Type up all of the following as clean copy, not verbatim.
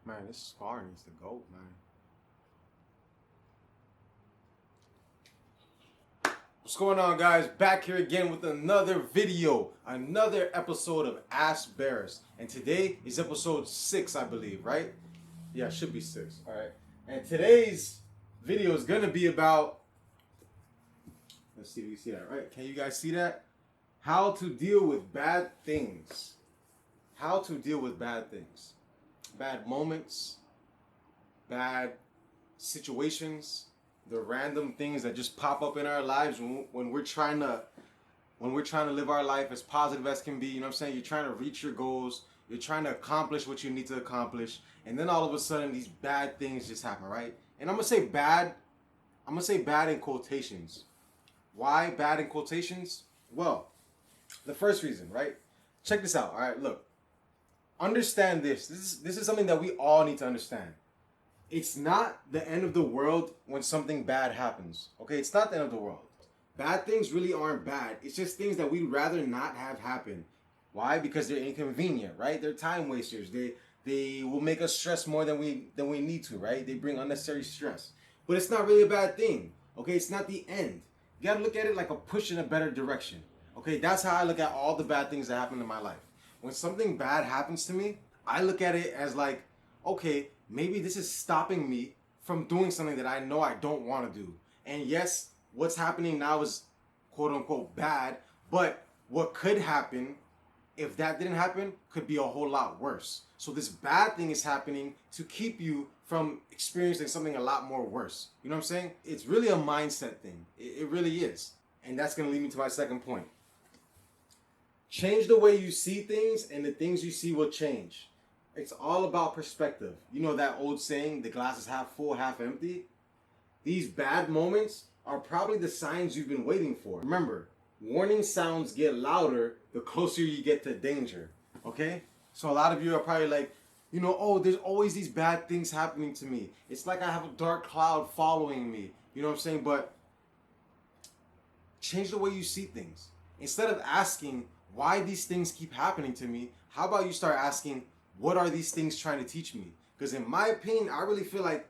Man, this scar needs to go, man. What's going on, guys? Back here again with another video, another episode of Ask Baris. And today is episode 6, I believe, right? Yeah, it should be 6. All right. And today's video is going to be about, let's see if you see that, right? Can you guys see that? How to deal with bad things. How to deal with bad things. Bad moments, bad situations, the random things that just pop up in our lives when we're trying to live our life as positive as can be. You know what I'm saying? You're trying to reach your goals, you're trying to accomplish what you need to accomplish, and then all of a sudden these bad things just happen, right? And I'm gonna say bad in quotations. Why bad in quotations? Well, the first reason, right? Check this out. All right, look. Understand this. This is something that we all need to understand. It's not the end of the world when something bad happens. Okay, it's not the end of the world. Bad things really aren't bad. It's just things that we'd rather not have happen. Why? Because they're inconvenient, right? They're time wasters. They will make us stress more than we need to, right? They bring unnecessary stress. But it's not really a bad thing. Okay, it's not the end. You gotta look at it like a push in a better direction. Okay, that's how I look at all the bad things that happen in my life. When something bad happens to me, I look at it as like, okay, maybe this is stopping me from doing something that I know I don't want to do. And yes, what's happening now is quote unquote bad, but what could happen if that didn't happen could be a whole lot worse. So this bad thing is happening to keep you from experiencing something a lot more worse. You know what I'm saying? It's really a mindset thing. It really is. And that's going to lead me to my second point. Change the way you see things, and the things you see will change. It's all about perspective. You know that old saying, the glass is half full, half empty? These bad moments are probably the signs you've been waiting for. Remember, warning sounds get louder the closer you get to danger. Okay? So a lot of you are probably like, you know, oh, there's always these bad things happening to me. It's like I have a dark cloud following me. You know what I'm saying? But change the way you see things. Instead of asking why these things keep happening to me, how about you start asking, what are these things trying to teach me? Because in my opinion, I really feel like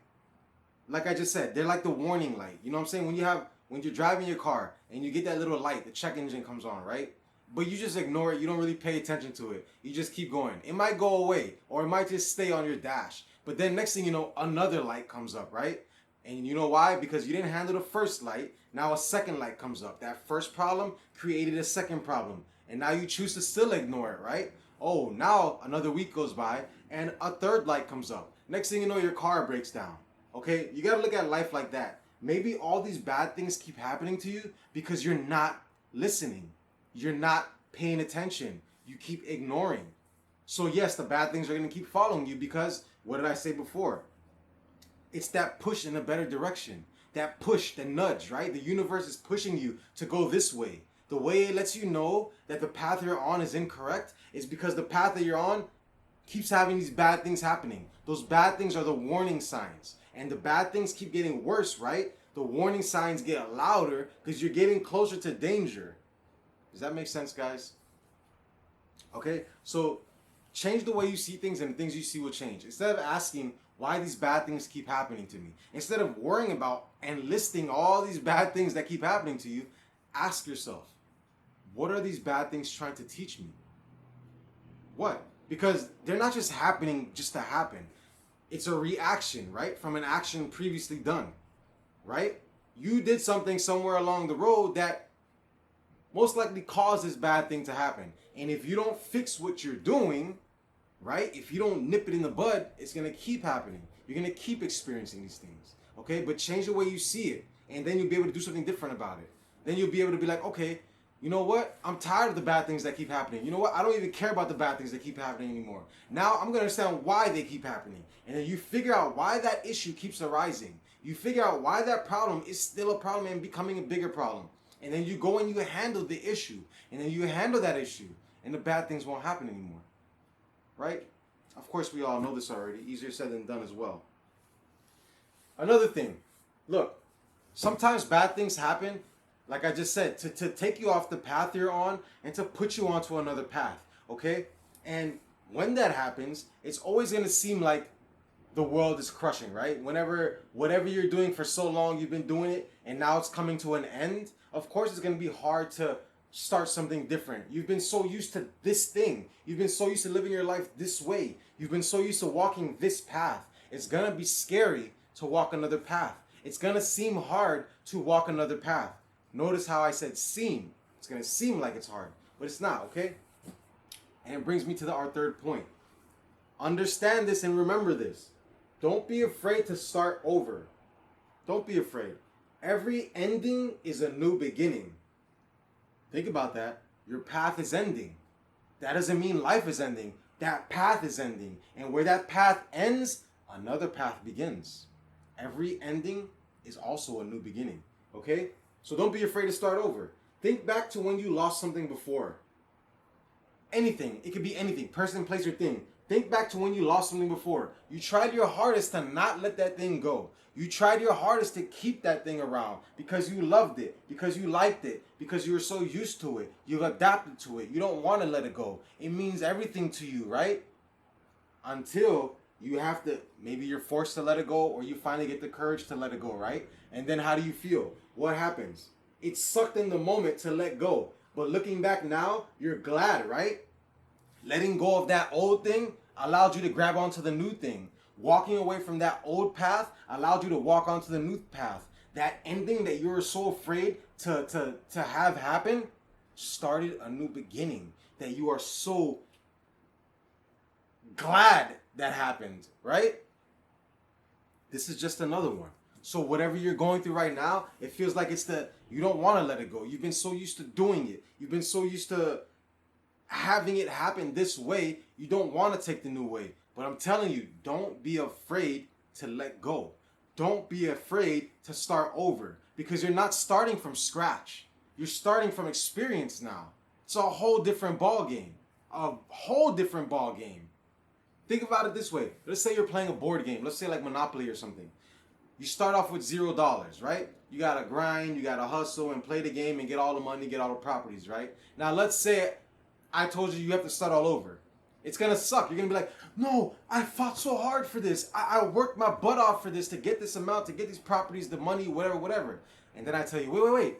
I just said, they're like the warning light. You know what I'm saying? When you're driving your car and you get that little light, the check engine comes on, right? But you just ignore it. You don't really pay attention to it. You just keep going. It might go away, or it might just stay on your dash. But then next thing you know, another light comes up, right? And you know why? Because you didn't handle the first light. Now a second light comes up. That first problem created a second problem. And now you choose to still ignore it, right? Oh, now another week goes by and a third light comes up. Next thing you know, your car breaks down. Okay? You got to look at life like that. Maybe all these bad things keep happening to you because you're not listening. You're not paying attention. You keep ignoring. So yes, the bad things are going to keep following you because, what did I say before? It's that push in a better direction. That push, the nudge, right? The universe is pushing you to go this way. The way it lets you know that the path you're on is incorrect is because the path that you're on keeps having these bad things happening. Those bad things are the warning signs. And the bad things keep getting worse, right? The warning signs get louder because you're getting closer to danger. Does that make sense, guys? Okay, so change the way you see things, and the things you see will change. Instead of asking why these bad things keep happening to me, instead of worrying about and listing all these bad things that keep happening to you, ask yourself, what are these bad things trying to teach me? What? Because they're not just happening just to happen. It's a reaction, right? From an action previously done, right? You did something somewhere along the road that most likely caused this bad thing to happen. And if you don't fix what you're doing, right? If you don't nip it in the bud, it's going to keep happening. You're going to keep experiencing these things, okay? But change the way you see it, and then you'll be able to do something different about it. Then you'll be able to be like, okay, you know what? I'm tired of the bad things that keep happening. You know what? I don't even care about the bad things that keep happening anymore. Now I'm going to understand why they keep happening. And then you figure out why that issue keeps arising. You figure out why that problem is still a problem and becoming a bigger problem. And then you go and you handle the issue. And then you handle that issue. And the bad things won't happen anymore. Right? Of course, we all know this already. Easier said than done as well. Another thing. Look, sometimes bad things happen, like I just said, to take you off the path you're on and to put you onto another path, okay? And when that happens, it's always going to seem like the world is crushing, right? Whenever whatever you're doing for so long, you've been doing it, and now it's coming to an end. Of course, it's gonna be hard to start something different. You've been so used to this thing. You've been so used to living your life this way. You've been so used to walking this path. It's gonna be scary to walk another path. It's gonna seem hard to walk another path. Notice how I said seem. It's gonna seem like it's hard, but it's not, okay? And it brings me to our third point. Understand this and remember this. Don't be afraid to start over. Don't be afraid. Every ending is a new beginning. Think about that. Your path is ending. That doesn't mean life is ending. That path is ending. And where that path ends, another path begins. Every ending is also a new beginning. Okay? So don't be afraid to start over. Think back to when you lost something before. Anything. It could be anything. Person, place, or thing. Think back to when you lost something before. You tried your hardest to not let that thing go. You tried your hardest to keep that thing around because you loved it, because you liked it, because you were so used to it. You've adapted to it. You don't want to let it go. It means everything to you, right? Until you have to, maybe you're forced to let it go, or you finally get the courage to let it go, right? And then how do you feel? What happens? It sucked in the moment to let go. But looking back now, you're glad, right? Letting go of that old thing allowed you to grab onto the new thing. Walking away from that old path allowed you to walk onto the new path. That ending that you were so afraid to have happen started a new beginning that you are so glad that happened, right? This is just another one. So whatever you're going through right now, it feels like you don't want to let it go. You've been so used to doing it. You've been so used to having it happen this way, you don't want to take the new way. But I'm telling you, don't be afraid to let go. Don't be afraid to start over, because you're not starting from scratch. You're starting from experience now. It's a whole different ball game. A whole different ball game. Think about it this way. Let's say you're playing a board game. Let's say like Monopoly or something. You start off with $0, right? You gotta grind, you gotta hustle and play the game and get all the money, get all the properties, right? Now let's say I told you have to start all over. It's gonna suck. You're gonna be like, no, I fought so hard for this. I worked my butt off for this to get this amount, to get these properties, the money, whatever. And then I tell you, wait.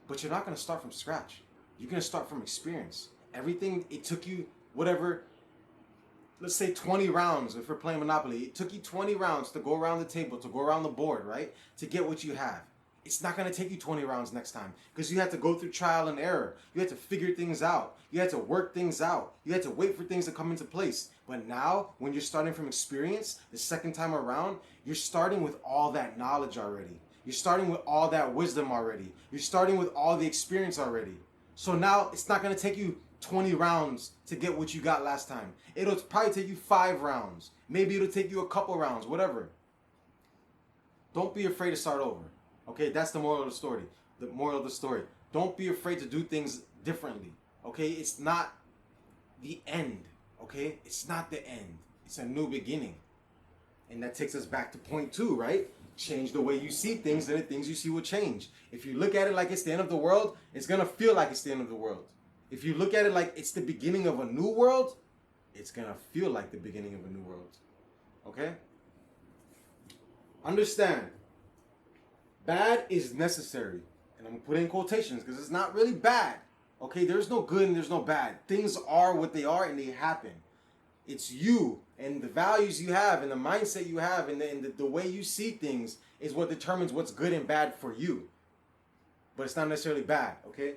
But you're not gonna start from scratch. You're gonna start from experience. Everything, it took you, whatever, let's say 20 rounds, if we're playing Monopoly, it took you 20 rounds to go around the table, to go around the board, right? To get what you have. It's not going to take you 20 rounds next time, because you had to go through trial and error. You had to figure things out. You had to work things out. You had to wait for things to come into place. But now, when you're starting from experience, the second time around, you're starting with all that knowledge already. You're starting with all that wisdom already. You're starting with all the experience already. So now, it's not going to take you 20 rounds to get what you got last time. It'll probably take you 5 rounds. Maybe it'll take you a couple rounds, whatever. Don't be afraid to start over. Okay, that's the moral of the story. The moral of the story. Don't be afraid to do things differently. Okay, it's not the end. Okay, it's not the end. It's a new beginning. And that takes us back to point 2, right? Change the way you see things, and the things you see will change. If you look at it like it's the end of the world, it's going to feel like it's the end of the world. If you look at it like it's the beginning of a new world, it's going to feel like the beginning of a new world. Okay? Understand. Bad is necessary. And I'm going to put in quotations because it's not really bad. Okay? There's no good and there's no bad. Things are what they are and they happen. It's you and the values you have and the mindset you have and the way you see things is what determines what's good and bad for you. But it's not necessarily bad. Okay?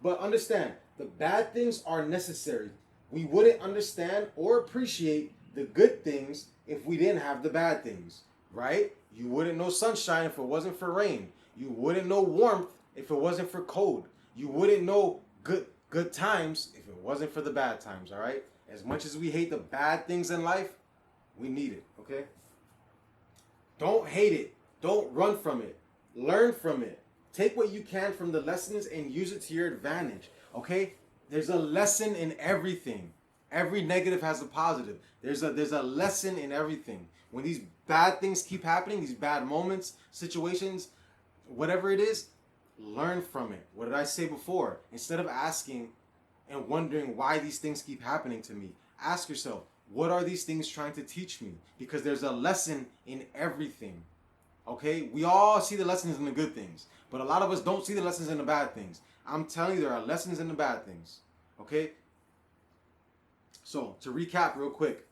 But understand, the bad things are necessary. We wouldn't understand or appreciate the good things if we didn't have the bad things. Right? You wouldn't know sunshine if it wasn't for rain. You wouldn't know warmth if it wasn't for cold. You wouldn't know good times if it wasn't for the bad times, all right? As much as we hate the bad things in life, we need it, okay? Don't hate it. Don't run from it. Learn from it. Take what you can from the lessons and use it to your advantage, okay? There's a lesson in everything. Every negative has a positive. There's a lesson in everything. When these bad things keep happening, these bad moments, situations, whatever it is, learn from it. What did I say before? Instead of asking and wondering why these things keep happening to me, ask yourself, what are these things trying to teach me? Because there's a lesson in everything. Okay? We all see the lessons in the good things, but a lot of us don't see the lessons in the bad things. I'm telling you, there are lessons in the bad things. Okay? So, to recap real quick,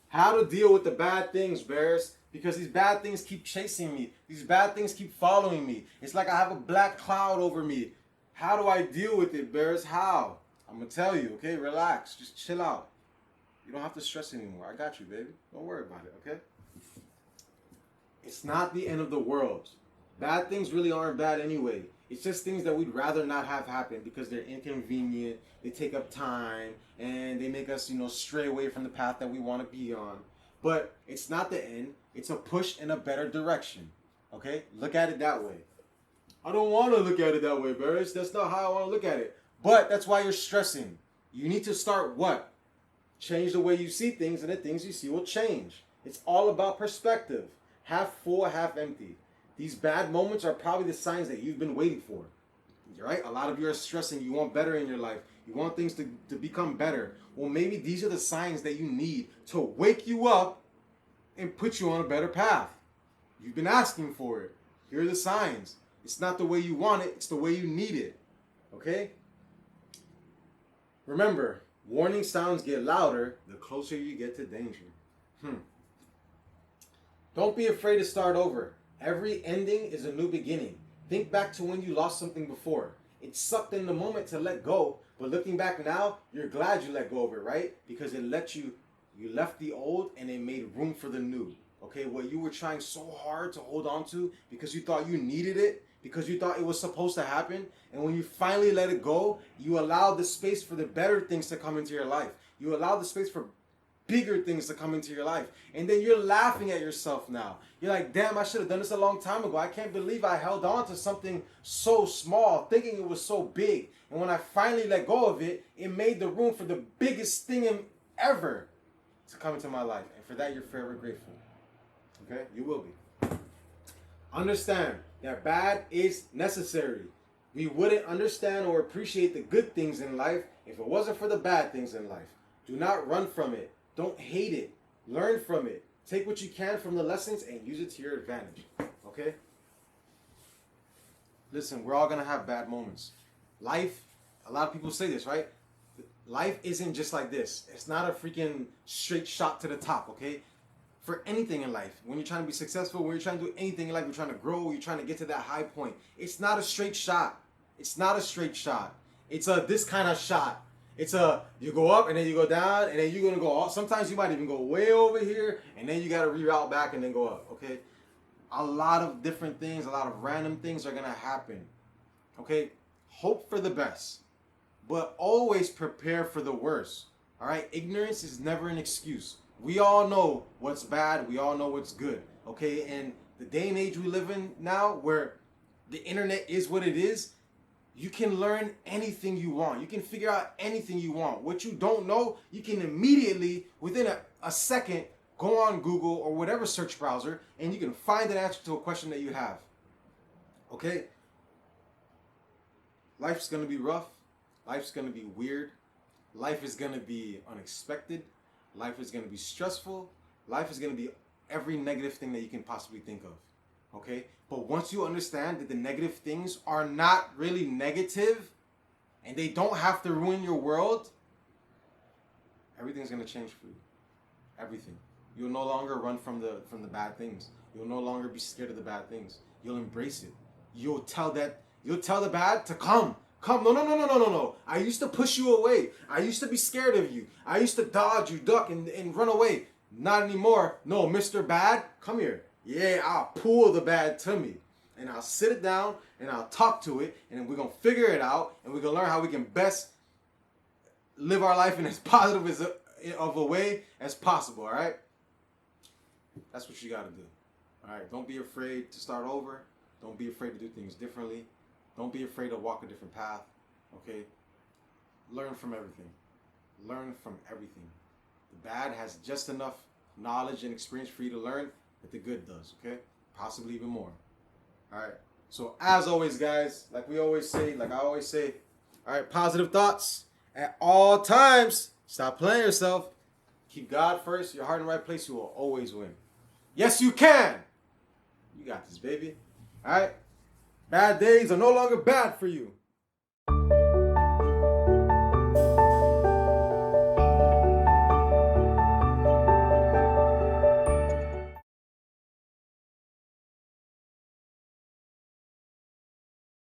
how to deal with the bad things, Baris, because these bad things keep chasing me. These bad things keep following me. It's like I have a black cloud over me. How do I deal with it, Baris? How? I'm going to tell you, okay? Relax. Just chill out. You don't have to stress anymore. I got you, baby. Don't worry about it, okay? It's not the end of the world. Bad things really aren't bad anyway. It's just things that we'd rather not have happen because they're inconvenient, they take up time, and they make us, stray away from the path that we want to be on. But it's not the end. It's a push in a better direction. Okay? Look at it that way. I don't want to look at it that way, Baris. That's not how I want to look at it. But that's why you're stressing. You need to start what? Change the way you see things, and the things you see will change. It's all about perspective. Half full, half empty. These bad moments are probably the signs that you've been waiting for. Right? A lot of you are stressing. You want better in your life. You want things to become better. Well, maybe these are the signs that you need to wake you up and put you on a better path. You've been asking for it. Here are the signs. It's not the way you want it. It's the way you need it. Okay? Remember, warning sounds get louder the closer you get to danger. Don't be afraid to start over. Every ending is a new beginning. Think back to when you lost something before. It sucked in the moment to let go, but looking back now, you're glad you let go of it, right? Because it let you left the old and it made room for the new. Okay, what you were trying so hard to hold on to because you thought you needed it, because you thought it was supposed to happen, and when you finally let it go, you allowed the space for the better things to come into your life. You allowed the space for bigger things to come into your life. And then you're laughing at yourself now. You're like, damn, I should have done this a long time ago. I can't believe I held on to something so small, thinking it was so big. And when I finally let go of it, it made the room for the biggest thing ever to come into my life. And for that, you're forever grateful. Okay? You will be. Understand that bad is necessary. We wouldn't understand or appreciate the good things in life if it wasn't for the bad things in life. Do not run from it. Don't hate it. Learn from it. Take what you can from the lessons and use it to your advantage. Okay? Listen, we're all going to have bad moments. Life, a lot of people say this, right? Life isn't just like this. It's not a freaking straight shot to the top, okay? For anything in life, when you're trying to be successful, when you're trying to do anything in life, you're trying to grow, you're trying to get to that high point. It's not a straight shot. It's not a straight shot. It's this kind of shot. It's you go up and then you go down and then you're going to go up. Sometimes you might even go way over here and then you got to reroute back and then go up, okay? A lot of different things, a lot of random things are going to happen, okay? Hope for the best, but always prepare for the worst, all right? Ignorance is never an excuse. We all know what's bad. We all know what's good, okay? And the day and age we live in now where the internet is what it is, you can learn anything you want. You can figure out anything you want. What you don't know, you can immediately, within a second, go on Google or whatever search browser, and you can find an answer to a question that you have. Okay? Life's going to be rough. Life's going to be weird. Life is going to be unexpected. Life is going to be stressful. Life is going to be every negative thing that you can possibly think of. Okay? But once you understand that the negative things are not really negative and they don't have to ruin your world, everything's going to change for you. Everything. You'll no longer run from the bad things. You'll no longer be scared of the bad things. You'll embrace it. You'll tell the bad to come. Come. No. I used to push you away. I used to be scared of you. I used to dodge you, duck, and run away. Not anymore. No, Mr. Bad, come here. Yeah, I'll pull the bad to me. And I'll sit it down and I'll talk to it. And we're going to figure it out. And we're going to learn how we can best live our life in as positive of a way as possible. All right? That's what you got to do. All right? Don't be afraid to start over. Don't be afraid to do things differently. Don't be afraid to walk a different path. Okay? Learn from everything. Learn from everything. The bad has just enough knowledge and experience for you to learn that the good does, okay? Possibly even more. All right. So as always, guys, like I always say, all right, positive thoughts at all times. Stop playing yourself. Keep God first, your heart in the right place, you will always win. Yes, you can. You got this, baby. All right? Bad days are no longer bad for you.